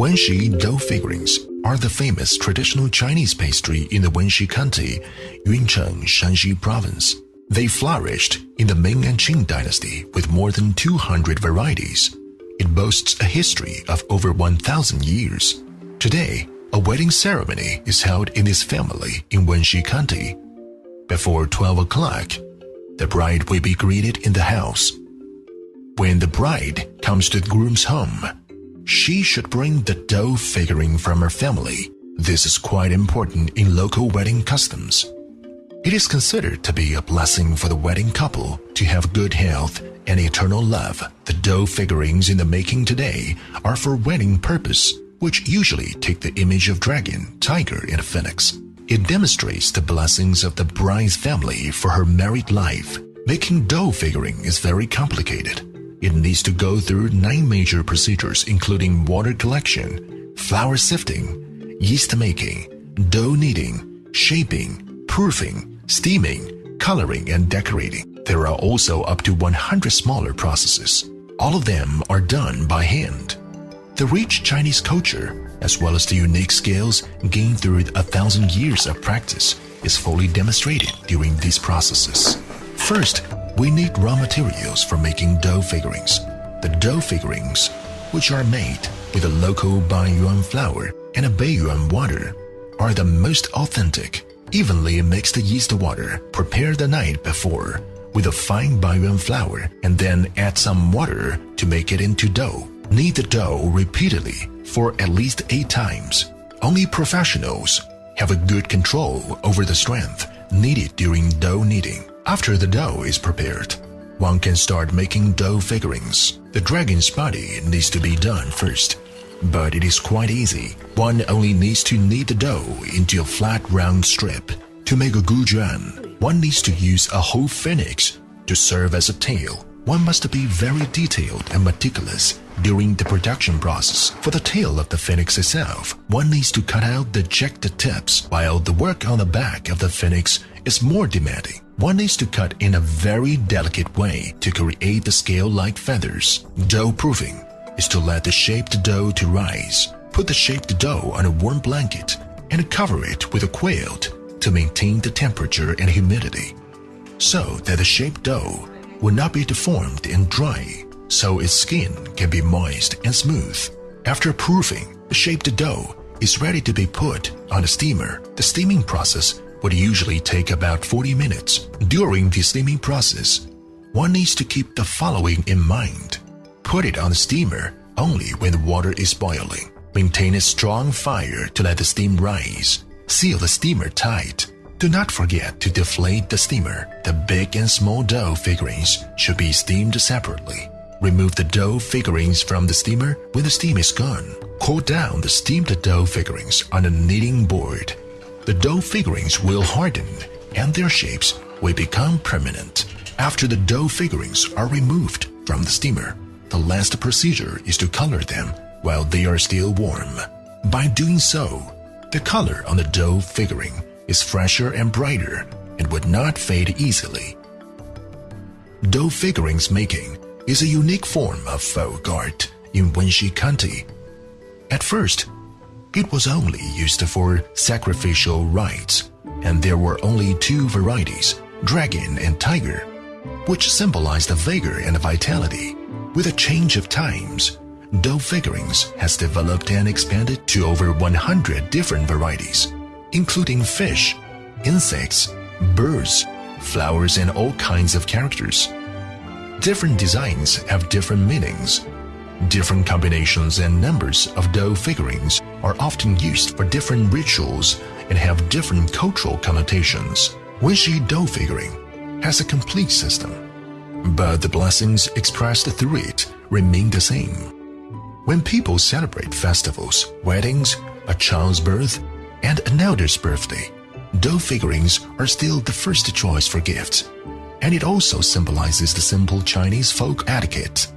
Wenxi dough figurines are the famous traditional Chinese pastry in the Wenxi County, Yuncheng, Shanxi Province. They flourished in the Ming and Qing dynasty with more than 200 varieties. It boasts a history of over 1,000 years. Today, a wedding ceremony is held in this family in Wenxi County. Before 12 o'clock, the bride will be greeted in the house. When the bride comes to the groom's home, she should bring the dough figurine from her family. This is quite important in local wedding customs. It is considered to be a blessing for the wedding couple to have good health and eternal love. The dough figurines in the making today are for wedding purpose, which usually take the image of dragon, tiger, and a phoenix. It demonstrates the blessings of the bride's family for her married life. Making dough figurine is very complicated. It needs to go through 9 major procedures including water collection, flour sifting, yeast making, dough kneading, shaping, proofing, steaming, coloring, and decorating. There are also up to 100 smaller processes. All of them are done by hand. The rich Chinese culture, as well as the unique skills gained through 1,000 years of practice, is fully demonstrated during these processes. First, we need raw materials for making dough figurines. The dough figurines, which are made with a local baiyuan flour and a baiyuan water, are the most authentic. Evenly mix the yeast water prepared the night before with a fine baiyuan flour and then add some water to make it into dough. Knead the dough repeatedly for at least 8 times. Only professionals have a good control over the strength needed during dough kneading. After the dough is prepared, one can start making dough figurines. The dragon's body needs to be done first, but it is quite easy. One only needs to knead the dough into a flat round strip. To make a gujuan, one needs to use a whole phoenix to serve as a tail. One must be very detailed and meticulous during the production process. For the tail of the phoenix itself, one needs to cut out the jagged tips, while the work on the back of the phoenix is more demanding. One needs to cut in a very delicate way to create the scale-like feathers. Dough proofing is to let the shaped dough to rise. Put the shaped dough on a warm blanket and cover it with a quilt to maintain the temperature and humidity, so that the shaped dough will not be deformed and dry, so its skin can be moist and smooth. After proofing, the shaped dough is ready to be put on a steamer. The steaming process would usually take about 40 minutes. During the steaming process, one needs to keep the following in mind. Put it on the steamer only when the water is boiling. Maintain a strong fire to let the steam rise. Seal the steamer tight. Do not forget to deflate the steamer. The big and small dough figurines should be steamed separately. Remove the dough figurines from the steamer when the steam is gone. Cool down the steamed dough figurines on a kneading board. The dough figurines will harden and their shapes will become permanent. After the dough figurines are removed from the steamer, the last procedure is to color them while they are still warm. By doing so, the color on the dough figurine is fresher and brighter and would not fade easily. Dough figurines making is a unique form of folk art in Wenxi County. At first, it was only used for sacrificial rites, and there were only 2 varieties, dragon and tiger, which symbolized the vigor and vitality. With a change of times, dough figurines has developed and expanded to over 100 different varieties, including fish, insects, birds, flowers, and all kinds of characters. Different designs have different meanings. Different combinations and numbers of dough figurines are often used for different rituals and have different cultural connotations. Wenxi dough figurine has a complete system, but the blessings expressed through it remain the same. When people celebrate festivals, weddings, a child's birth, and an elder's birthday, dough figurines are still the first choice for gifts, and it also symbolizes the simple Chinese folk etiquette.